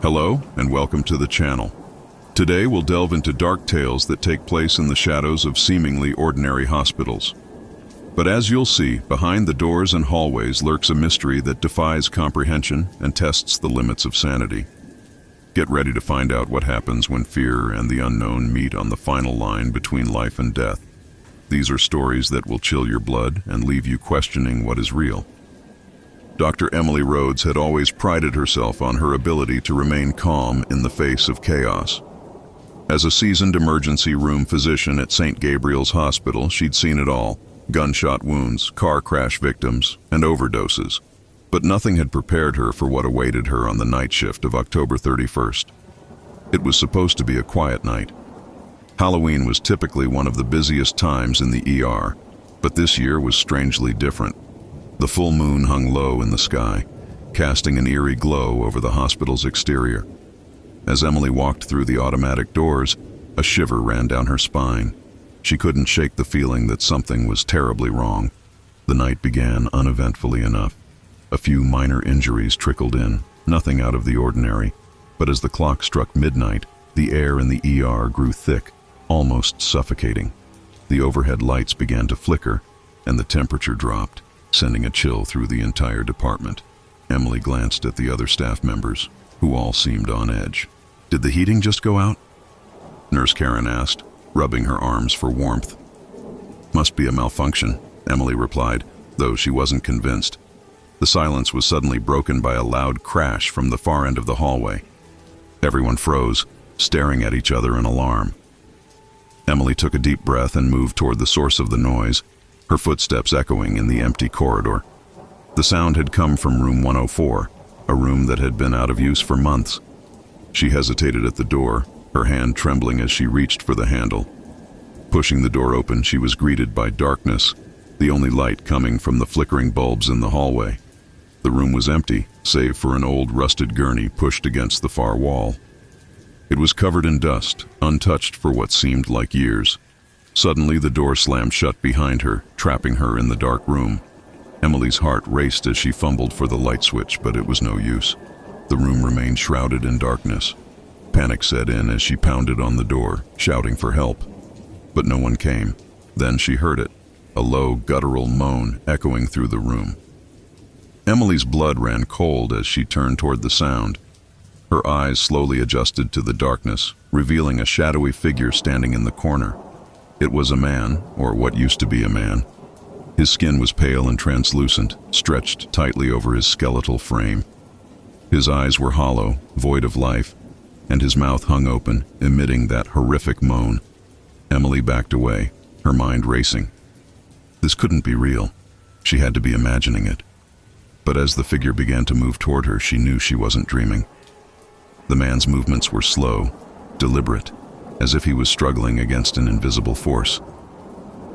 Hello, and welcome to the channel. Today we'll delve into dark tales that take place in the shadows of seemingly ordinary hospitals. But as you'll see, behind the doors and hallways lurks a mystery that defies comprehension and tests the limits of sanity. Get ready to find out what happens when fear and the unknown meet on the final line between life and death. These are stories that will chill your blood and leave you questioning what is real. Dr. Emily Rhodes had always prided herself on her ability to remain calm in the face of chaos. As a seasoned emergency room physician at St. Gabriel's Hospital, she'd seen it all: gunshot wounds, car crash victims, and overdoses. But nothing had prepared her for what awaited her on the night shift of October 31st. It was supposed to be a quiet night. Halloween was typically one of the busiest times in the ER, but this year was strangely different. The full moon hung low in the sky, casting an eerie glow over the hospital's exterior. As Emily walked through the automatic doors, a shiver ran down her spine. She couldn't shake the feeling that something was terribly wrong. The night began uneventfully enough. A few minor injuries trickled in, nothing out of the ordinary. But as the clock struck midnight, the air in the ER grew thick, almost suffocating. The overhead lights began to flicker, and the temperature dropped, sending a chill through the entire department. Emily glanced at the other staff members, who all seemed on edge. "Did the heating just go out?" Nurse Karen asked, rubbing her arms for warmth. "Must be a malfunction," Emily replied, though she wasn't convinced. The silence was suddenly broken by a loud crash from the far end of the hallway. Everyone froze, staring at each other in alarm. Emily took a deep breath and moved toward the source of the noise, her footsteps echoing in the empty corridor. The sound had come from room 104, a room that had been out of use for months. She hesitated at the door, her hand trembling as she reached for the handle. Pushing the door open, she was greeted by darkness, the only light coming from the flickering bulbs in the hallway. The room was empty, save for an old rusted gurney pushed against the far wall. It was covered in dust, untouched for what seemed like years. Suddenly, the door slammed shut behind her, trapping her in the dark room. Emily's heart raced as she fumbled for the light switch, but it was no use. The room remained shrouded in darkness. Panic set in as she pounded on the door, shouting for help. But no one came. Then she heard it, a low, guttural moan echoing through the room. Emily's blood ran cold as she turned toward the sound. Her eyes slowly adjusted to the darkness, revealing a shadowy figure standing in the corner. It was a man, or what used to be a man. His skin was pale and translucent, stretched tightly over his skeletal frame. His eyes were hollow, void of life, and his mouth hung open, emitting that horrific moan. Emily backed away, her mind racing. This couldn't be real. She had to be imagining it. But as the figure began to move toward her, she knew she wasn't dreaming. The man's movements were slow, deliberate, as if he was struggling against an invisible force.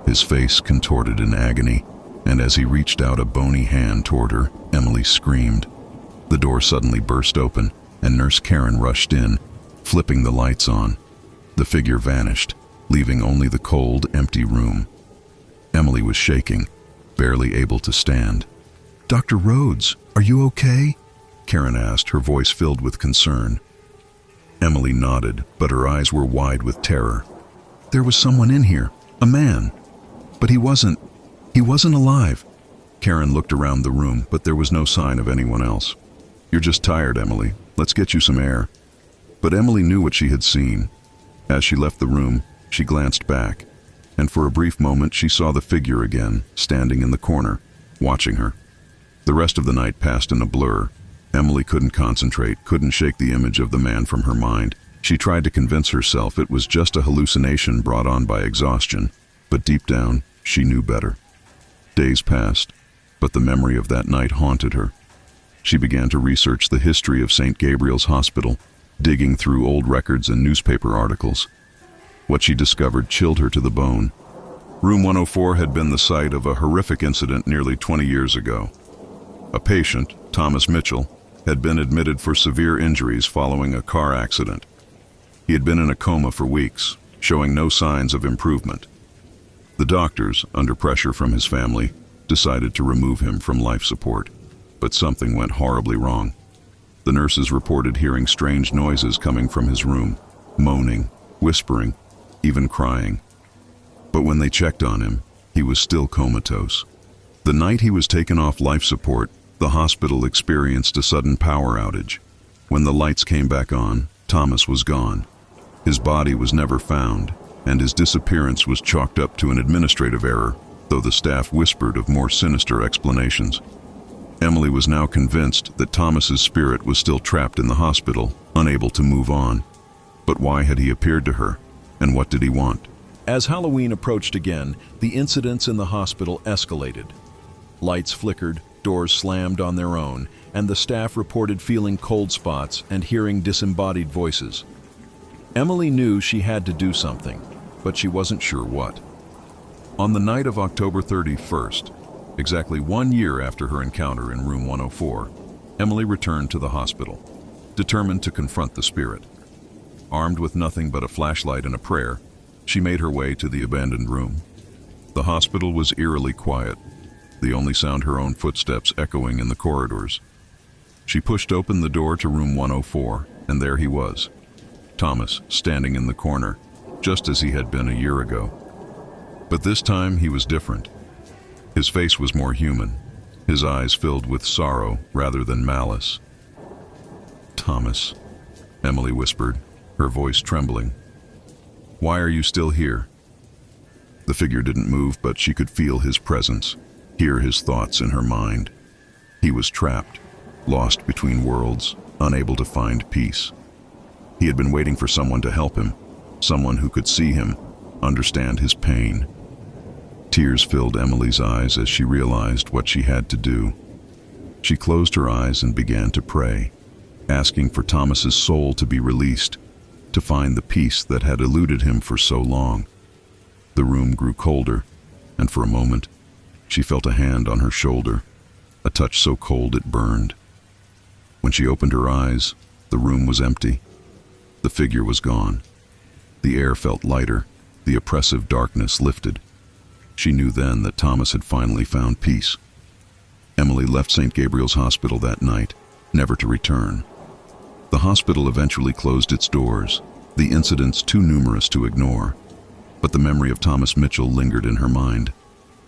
His face contorted in agony, and as he reached out a bony hand toward her, Emily screamed. The door suddenly burst open, and Nurse Karen rushed in, flipping the lights on. The figure vanished, leaving only the cold, empty room. Emily was shaking, barely able to stand. "Dr. Rhodes, are you okay?" Karen asked, her voice filled with concern. Emily nodded, but her eyes were wide with terror. "There was someone in here, a man. But he wasn't alive." Karen looked around the room, but there was no sign of anyone else. "You're just tired, Emily. Let's get you some air." But Emily knew what she had seen. As she left the room, she glanced back, and for a brief moment she saw the figure again, standing in the corner, watching her. The rest of the night passed in a blur. Emily couldn't concentrate, couldn't shake the image of the man from her mind. She tried to convince herself it was just a hallucination brought on by exhaustion, but deep down, she knew better. Days passed, but the memory of that night haunted her. She began to research the history of St. Gabriel's Hospital, digging through old records and newspaper articles. What she discovered chilled her to the bone. Room 104 had been the site of a horrific incident nearly 20 years ago. A patient, Thomas Mitchell, had been admitted for severe injuries following a car accident. He had been in a coma for weeks, showing no signs of improvement. The doctors, under pressure from his family, decided to remove him from life support, but something went horribly wrong. The nurses reported hearing strange noises coming from his room, moaning, whispering, even crying. But when they checked on him, he was still comatose. The night he was taken off life support, the hospital experienced a sudden power outage. When the lights came back on, Thomas was gone. His body was never found, and his disappearance was chalked up to an administrative error, though the staff whispered of more sinister explanations. Emily was now convinced that Thomas's spirit was still trapped in the hospital, unable to move on. But why had he appeared to her, and what did he want? As Halloween approached again, the incidents in the hospital escalated. Lights flickered, doors slammed on their own, and the staff reported feeling cold spots and hearing disembodied voices. Emily knew she had to do something, but she wasn't sure what. On the night of October 31st, exactly 1 year after her encounter in room 104, Emily returned to the hospital, determined to confront the spirit. Armed with nothing but a flashlight and a prayer, she made her way to the abandoned room. The hospital was eerily quiet, the only sound her own footsteps echoing in the corridors. She pushed open the door to room 104, and there he was, Thomas, standing in the corner, just as he had been a year ago. But this time he was different. His face was more human, his eyes filled with sorrow rather than malice. "Thomas," Emily whispered, her voice trembling. "Why are you still here?" The figure didn't move, but she could feel his presence, hear his thoughts in her mind. He was trapped, lost between worlds, unable to find peace. He had been waiting for someone to help him, someone who could see him, understand his pain. Tears filled Emily's eyes as she realized what she had to do. She closed her eyes and began to pray, asking for Thomas's soul to be released, to find the peace that had eluded him for so long. The room grew colder, and for a moment, she felt a hand on her shoulder, a touch so cold it burned. When she opened her eyes, the room was empty. The figure was gone. The air felt lighter, the oppressive darkness lifted. She knew then that Thomas had finally found peace. Emily left St. Gabriel's Hospital that night, never to return. The hospital eventually closed its doors, the incidents too numerous to ignore. But the memory of Thomas Mitchell lingered in her mind,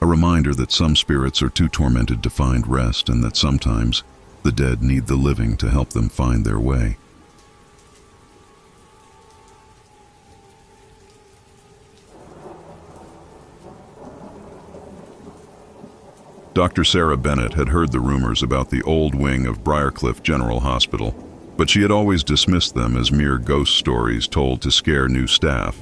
a reminder that some spirits are too tormented to find rest and that sometimes the dead need the living to help them find their way. Dr. Sarah Bennett had heard the rumors about the old wing of Briarcliff General Hospital, but she had always dismissed them as mere ghost stories told to scare new staff.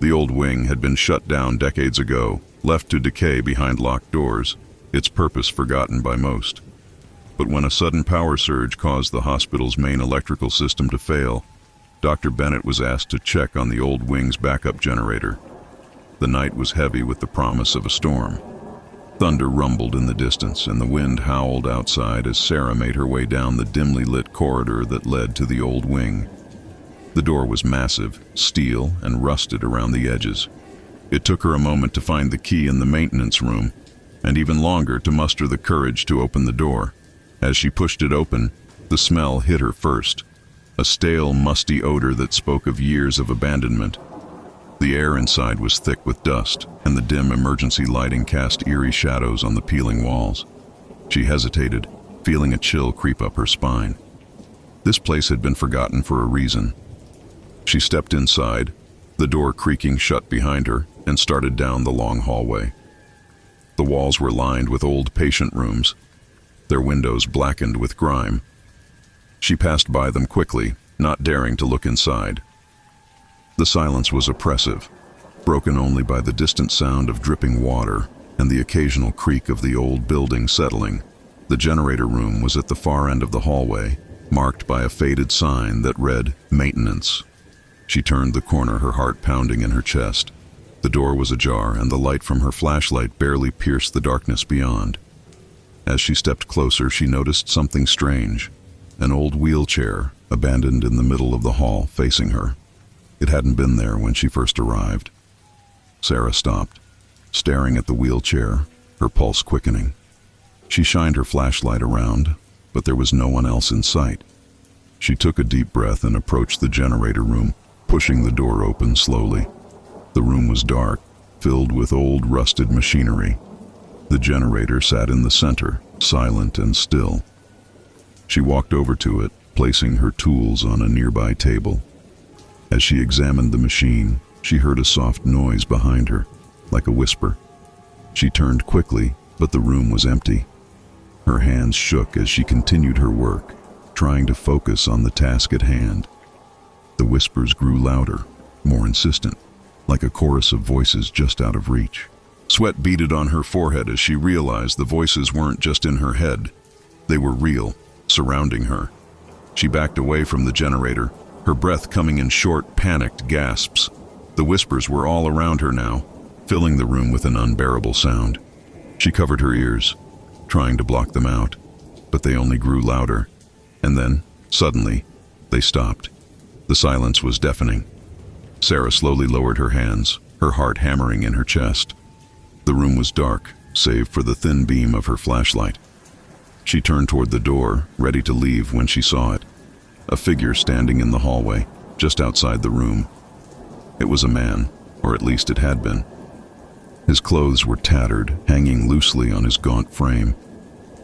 The old wing had been shut down decades ago, left to decay behind locked doors, its purpose forgotten by most. But when a sudden power surge caused the hospital's main electrical system to fail, Dr. Bennett was asked to check on the old wing's backup generator. The night was heavy with the promise of a storm. Thunder rumbled in the distance, and the wind howled outside as Sarah made her way down the dimly lit corridor that led to the old wing. The door was massive, steel, and rusted around the edges. It took her a moment to find the key in the maintenance room, and even longer to muster the courage to open the door. As she pushed it open, the smell hit her first, a stale, musty odor that spoke of years of abandonment. The air inside was thick with dust, and the dim emergency lighting cast eerie shadows on the peeling walls. She hesitated, feeling a chill creep up her spine. This place had been forgotten for a reason. She stepped inside, the door creaking shut behind her, and started down the long hallway. The walls were lined with old patient rooms, their windows blackened with grime. She passed by them quickly, not daring to look inside. The silence was oppressive, broken only by the distant sound of dripping water and the occasional creak of the old building settling. The generator room was at the far end of the hallway, marked by a faded sign that read, "Maintenance." She turned the corner, her heart pounding in her chest. The door was ajar, and the light from her flashlight barely pierced the darkness beyond. As she stepped closer, she noticed something strange. An old wheelchair, abandoned in the middle of the hall, facing her. It hadn't been there when she first arrived. Sarah stopped, staring at the wheelchair, her pulse quickening. She shined her flashlight around, but there was no one else in sight. She took a deep breath and approached the generator room, pushing the door open slowly. The room was dark, filled with old rusted machinery. The generator sat in the center, silent and still. She walked over to it, placing her tools on a nearby table. As she examined the machine, she heard a soft noise behind her, like a whisper. She turned quickly, but the room was empty. Her hands shook as she continued her work, trying to focus on the task at hand. The whispers grew louder, more insistent, like a chorus of voices just out of reach. Sweat beaded on her forehead as she realized the voices weren't just in her head. They were real, surrounding her. She backed away from the generator, her breath coming in short, panicked gasps. The whispers were all around her now, filling the room with an unbearable sound. She covered her ears, trying to block them out, but they only grew louder. And then, suddenly, they stopped. The silence was deafening. Sarah slowly lowered her hands, her heart hammering in her chest. The room was dark, save for the thin beam of her flashlight. She turned toward the door, ready to leave when she saw it. A figure standing in the hallway, just outside the room. It was a man, or at least it had been. His clothes were tattered, hanging loosely on his gaunt frame.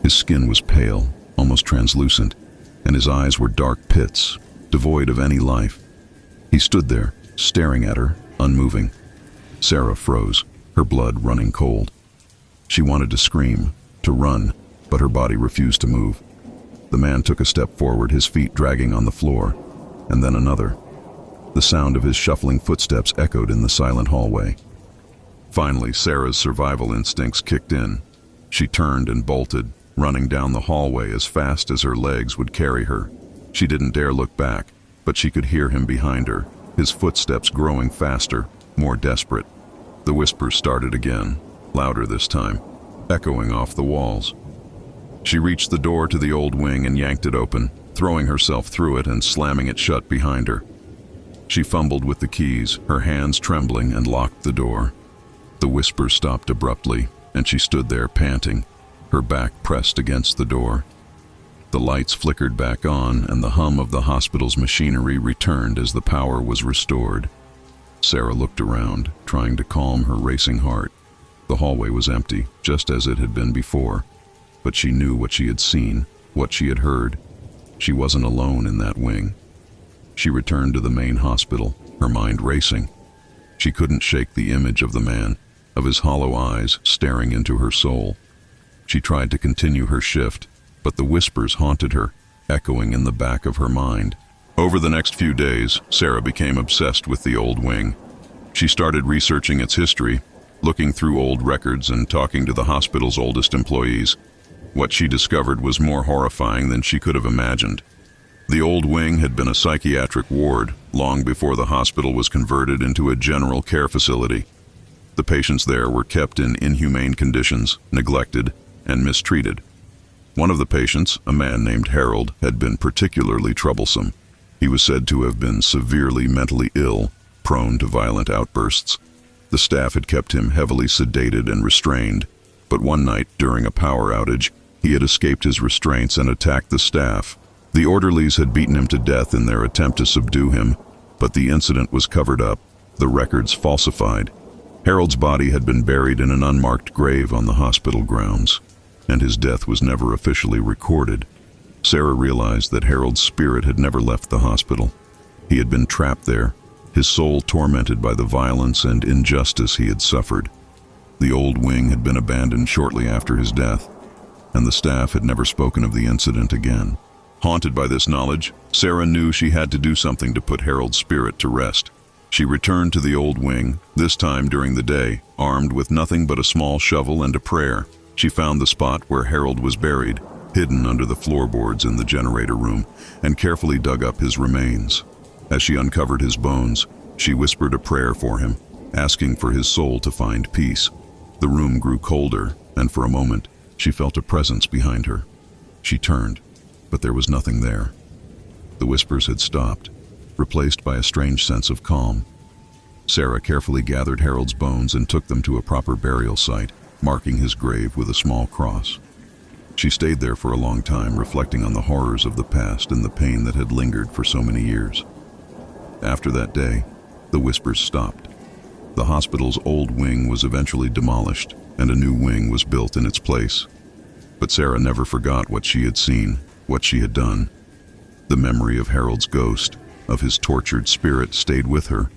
His skin was pale, almost translucent, and his eyes were dark pits, devoid of any life. He stood there, staring at her, unmoving. Sarah froze, her blood running cold. She wanted to scream, to run, but her body refused to move. The man took a step forward, his feet dragging on the floor, and then another. The sound of his shuffling footsteps echoed in the silent hallway. Finally, Sarah's survival instincts kicked in. She turned and bolted, running down the hallway as fast as her legs would carry her. She didn't dare look back, but she could hear him behind her, his footsteps growing faster, more desperate. The whispers started again, louder this time, echoing off the walls. She reached the door to the old wing and yanked it open, throwing herself through it and slamming it shut behind her. She fumbled with the keys, her hands trembling, and locked the door. The whispers stopped abruptly, and she stood there panting, her back pressed against the door. The lights flickered back on, and the hum of the hospital's machinery returned as the power was restored. Sarah looked around, trying to calm her racing heart. The hallway was empty, just as it had been before. But she knew what she had seen, what she had heard. She wasn't alone in that wing. She returned to the main hospital, her mind racing. She couldn't shake the image of the man, of his hollow eyes staring into her soul. She tried to continue her shift, but the whispers haunted her, echoing in the back of her mind. Over the next few days, Sarah became obsessed with the old wing. She started researching its history, looking through old records and talking to the hospital's oldest employees. What she discovered was more horrifying than she could have imagined. The old wing had been a psychiatric ward long before the hospital was converted into a general care facility. The patients there were kept in inhumane conditions, neglected, and mistreated. One of the patients, a man named Harold, had been particularly troublesome. He was said to have been severely mentally ill, prone to violent outbursts. The staff had kept him heavily sedated and restrained, but one night during a power outage, he had escaped his restraints and attacked the staff. The orderlies had beaten him to death in their attempt to subdue him, but the incident was covered up, the records falsified. Harold's body had been buried in an unmarked grave on the hospital grounds, and his death was never officially recorded. Sarah realized that Harold's spirit had never left the hospital. He had been trapped there, his soul tormented by the violence and injustice he had suffered. The old wing had been abandoned shortly after his death, and the staff had never spoken of the incident again. Haunted by this knowledge, Sarah knew she had to do something to put Harold's spirit to rest. She returned to the old wing, this time during the day, armed with nothing but a small shovel and a prayer. She found the spot where Harold was buried, hidden under the floorboards in the generator room, and carefully dug up his remains. As she uncovered his bones, she whispered a prayer for him, asking for his soul to find peace. The room grew colder, and for a moment, she felt a presence behind her. She turned, but there was nothing there. The whispers had stopped, replaced by a strange sense of calm. Sarah carefully gathered Harold's bones and took them to a proper burial site, marking his grave with a small cross. She stayed there for a long time, reflecting on the horrors of the past and the pain that had lingered for so many years. After that day, the whispers stopped. The hospital's old wing was eventually demolished, and a new wing was built in its place. But Sarah never forgot what she had seen, what she had done. The memory of Harold's ghost, of his tortured spirit, stayed with her,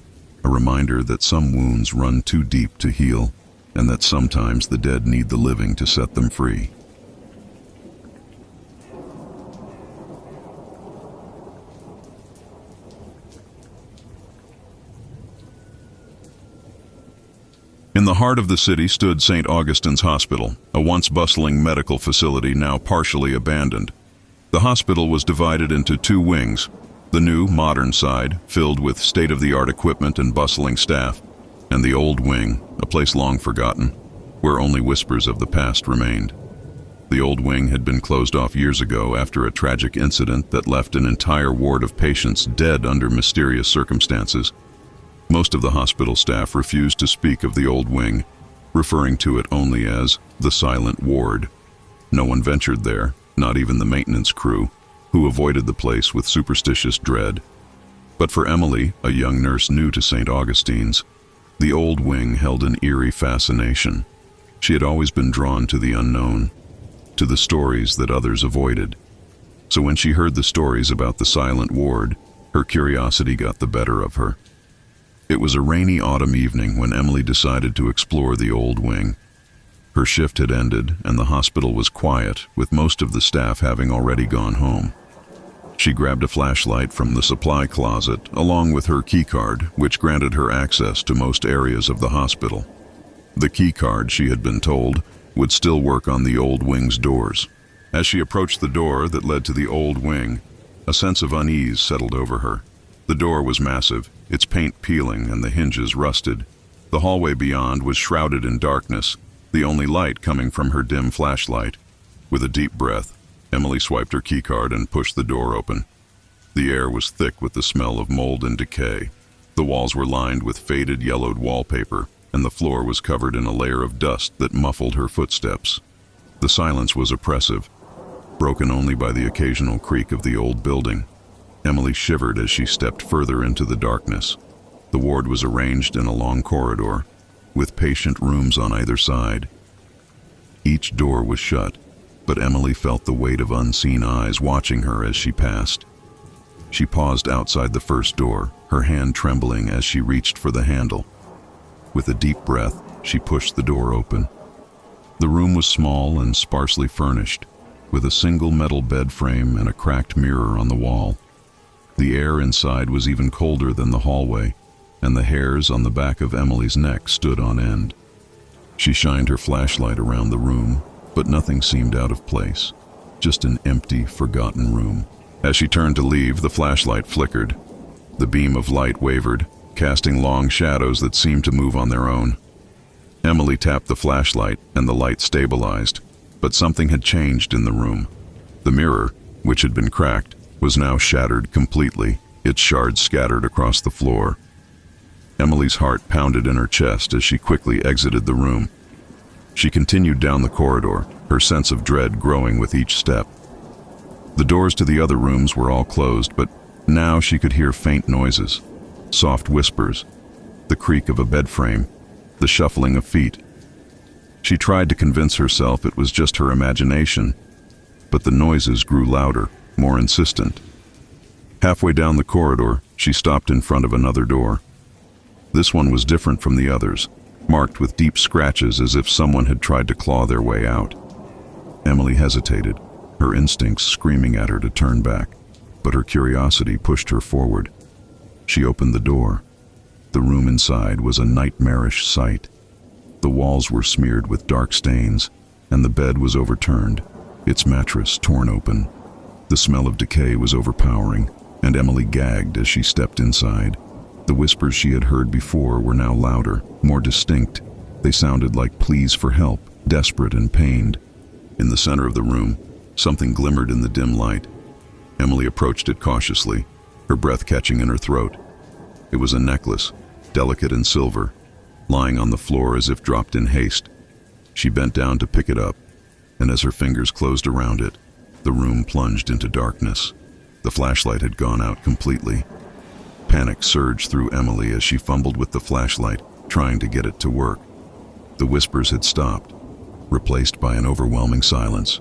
a reminder that some wounds run too deep to heal, and that sometimes the dead need the living to set them free. In the heart of the city stood St. Augustine's Hospital, a once bustling medical facility now partially abandoned. The hospital was divided into two wings, the new, modern side, filled with state-of-the-art equipment and bustling staff, and the old wing, a place long forgotten, where only whispers of the past remained. The old wing had been closed off years ago after a tragic incident that left an entire ward of patients dead under mysterious circumstances. Most of the hospital staff refused to speak of the old wing, referring to it only as the silent ward. No one ventured there, not even the maintenance crew, who avoided the place with superstitious dread. But for Emily, a young nurse new to St. Augustine's, the old wing held an eerie fascination. She had always been drawn to the unknown, to the stories that others avoided. So when she heard the stories about the silent ward, her curiosity got the better of her. It was a rainy autumn evening when Emily decided to explore the old wing. Her shift had ended, and the hospital was quiet, with most of the staff having already gone home. She grabbed a flashlight from the supply closet, along with her keycard, which granted her access to most areas of the hospital. The keycard, she had been told, would still work on the old wing's doors. As she approached the door that led to the old wing, a sense of unease settled over her. The door was massive, its paint peeling and the hinges rusted. The hallway beyond was shrouded in darkness, the only light coming from her dim flashlight. With a deep breath, Emily swiped her keycard and pushed the door open. The air was thick with the smell of mold and decay. The walls were lined with faded yellowed wallpaper, and the floor was covered in a layer of dust that muffled her footsteps. The silence was oppressive, broken only by the occasional creak of the old building. Emily shivered as she stepped further into the darkness. The ward was arranged in a long corridor, with patient rooms on either side. Each door was shut, but Emily felt the weight of unseen eyes watching her as she passed. She paused outside the first door, her hand trembling as she reached for the handle. With a deep breath, she pushed the door open. The room was small and sparsely furnished, with a single metal bed frame and a cracked mirror on the wall. The air inside was even colder than the hallway, and the hairs on the back of Emily's neck stood on end. She shined her flashlight around the room, but nothing seemed out of place, just an empty, forgotten room. As she turned to leave, the flashlight flickered. The beam of light wavered, casting long shadows that seemed to move on their own. Emily tapped the flashlight, and the light stabilized, but something had changed in the room. The mirror, which had been cracked, was now shattered completely, its shards scattered across the floor. Emily's heart pounded in her chest as she quickly exited the room. She continued down the corridor, her sense of dread growing with each step. The doors to the other rooms were all closed, but now she could hear faint noises, soft whispers, the creak of a bed frame, the shuffling of feet. She tried to convince herself it was just her imagination, but the noises grew louder, more insistent. Halfway down the corridor, she stopped in front of another door. This one was different from the others, marked with deep scratches as if someone had tried to claw their way out. Emily hesitated, her instincts screaming at her to turn back, but her curiosity pushed her forward. She opened the door. The room inside was a nightmarish sight. The walls were smeared with dark stains, and the bed was overturned, its mattress torn open. The smell of decay was overpowering, and Emily gagged as she stepped inside. The whispers she had heard before were now louder, more distinct. They sounded like pleas for help, desperate and pained. In the center of the room, something glimmered in the dim light. Emily approached it cautiously, her breath catching in her throat. It was a necklace, delicate and silver, lying on the floor as if dropped in haste. She bent down to pick it up. and as her fingers closed around it, the room plunged into darkness. The flashlight had gone out completely. Panic surged through Emily as she fumbled with the flashlight, trying to get it to work. The whispers had stopped, replaced by an overwhelming silence.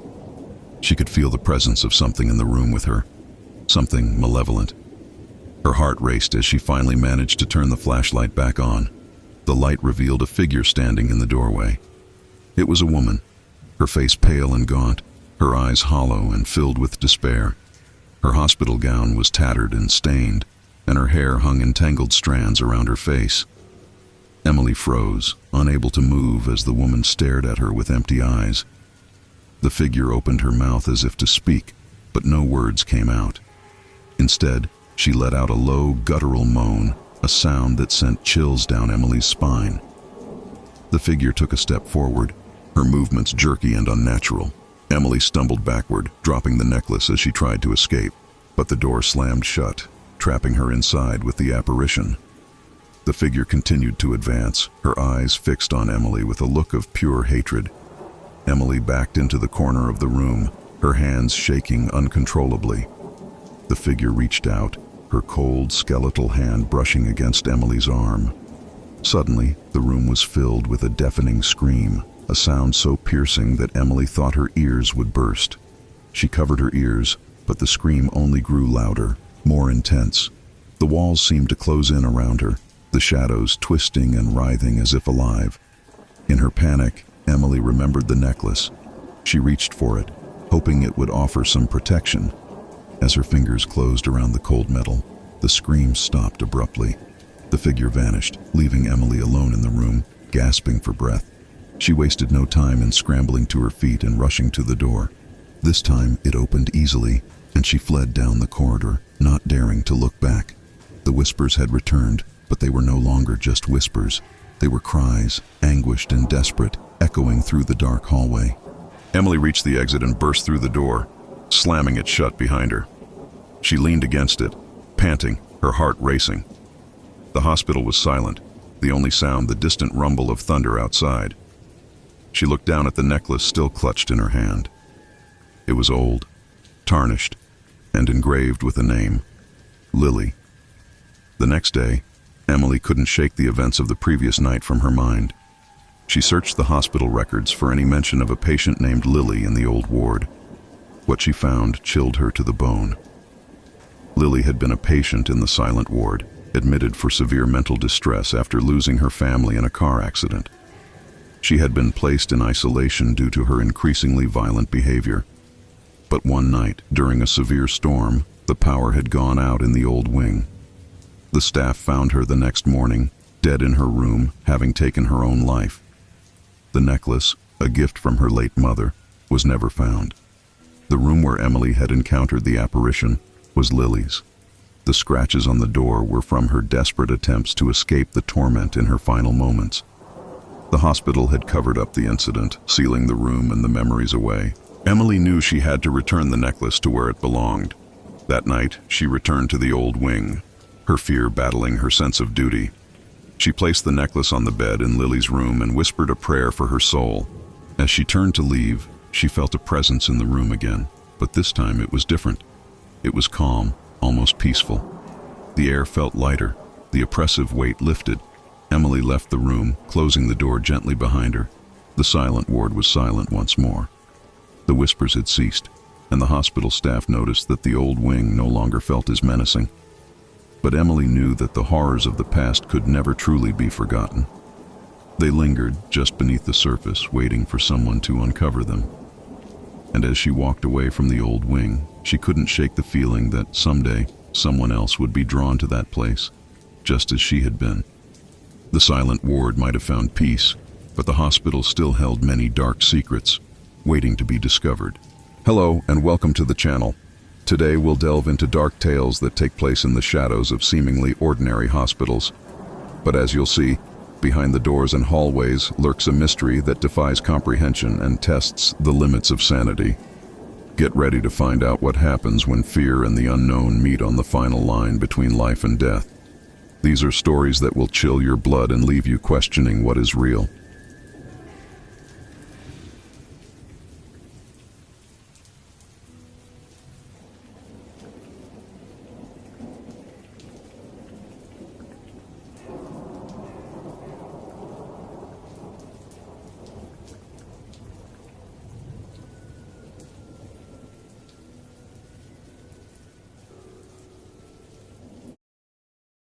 She could feel the presence of something in the room with her, something malevolent. Her heart raced as she finally managed to turn the flashlight back on. The light revealed a figure standing in the doorway. It was a woman, her face pale and gaunt, her eyes hollow and filled with despair. Her hospital gown was tattered and stained, and her hair hung in tangled strands around her face. Emily froze, unable to move as the woman stared at her with empty eyes. The figure opened her mouth as if to speak, but no words came out. Instead, she let out a low, guttural moan, a sound that sent chills down Emily's spine. The figure took a step forward, her movements jerky and unnatural. Emily stumbled backward, dropping the necklace as she tried to escape, but the door slammed shut, trapping her inside with the apparition. The figure continued to advance, her eyes fixed on Emily with a look of pure hatred. Emily backed into the corner of the room, her hands shaking uncontrollably. The figure reached out, her cold, skeletal hand brushing against Emily's arm. Suddenly, the room was filled with a deafening scream, a sound so piercing that Emily thought her ears would burst. She covered her ears, but the scream only grew louder, more intense. The walls seemed to close in around her, the shadows twisting and writhing as if alive. In her panic, Emily remembered the necklace. She reached for it, hoping it would offer some protection. As her fingers closed around the cold metal, the scream stopped abruptly. The figure vanished, leaving Emily alone in the room, gasping for breath. She wasted no time in scrambling to her feet and rushing to the door. This time, it opened easily, and she fled down the corridor, not daring to look back. The whispers had returned, but they were no longer just whispers. They were cries, anguished and desperate, echoing through the dark hallway. Emily reached the exit and burst through the door, slamming it shut behind her. She leaned against it, panting, her heart racing. The hospital was silent, the only sound the distant rumble of thunder outside. She looked down at the necklace still clutched in her hand. It was old, tarnished, and engraved with a name, Lily. The next day, Emily couldn't shake the events of the previous night from her mind. She searched the hospital records for any mention of a patient named Lily in the old ward. What she found chilled her to the bone. Lily had been a patient in the silent ward, admitted for severe mental distress after losing her family in a car accident. She had been placed in isolation due to her increasingly violent behavior. But one night, during a severe storm, the power had gone out in the old wing. The staff found her the next morning, dead in her room, having taken her own life. The necklace, a gift from her late mother, was never found. The room where Emily had encountered the apparition was Lily's. The scratches on the door were from her desperate attempts to escape the torment in her final moments. The hospital had covered up the incident, sealing the room and the memories away. Emily knew she had to return the necklace to where it belonged. That night, she returned to the old wing, her fear battling her sense of duty. She placed the necklace on the bed in Lily's room and whispered a prayer for her soul. As she turned to leave, she felt a presence in the room again, but this time it was different. It was calm, almost peaceful. The air felt lighter, the oppressive weight lifted. Emily left the room, closing the door gently behind her. The silent ward was silent once more. The whispers had ceased, and the hospital staff noticed that the old wing no longer felt as menacing. But Emily knew that the horrors of the past could never truly be forgotten. They lingered just beneath the surface, waiting for someone to uncover them. And as she walked away from the old wing, she couldn't shake the feeling that someday someone else would be drawn to that place, just as she had been. The silent ward might have found peace, but the hospital still held many dark secrets, waiting to be discovered. Hello, and welcome to the channel. Today we'll delve into dark tales that take place in the shadows of seemingly ordinary hospitals. But as you'll see, behind the doors and hallways lurks a mystery that defies comprehension and tests the limits of sanity. Get ready to find out what happens when fear and the unknown meet on the final line between life and death. These are stories that will chill your blood and leave you questioning what is real.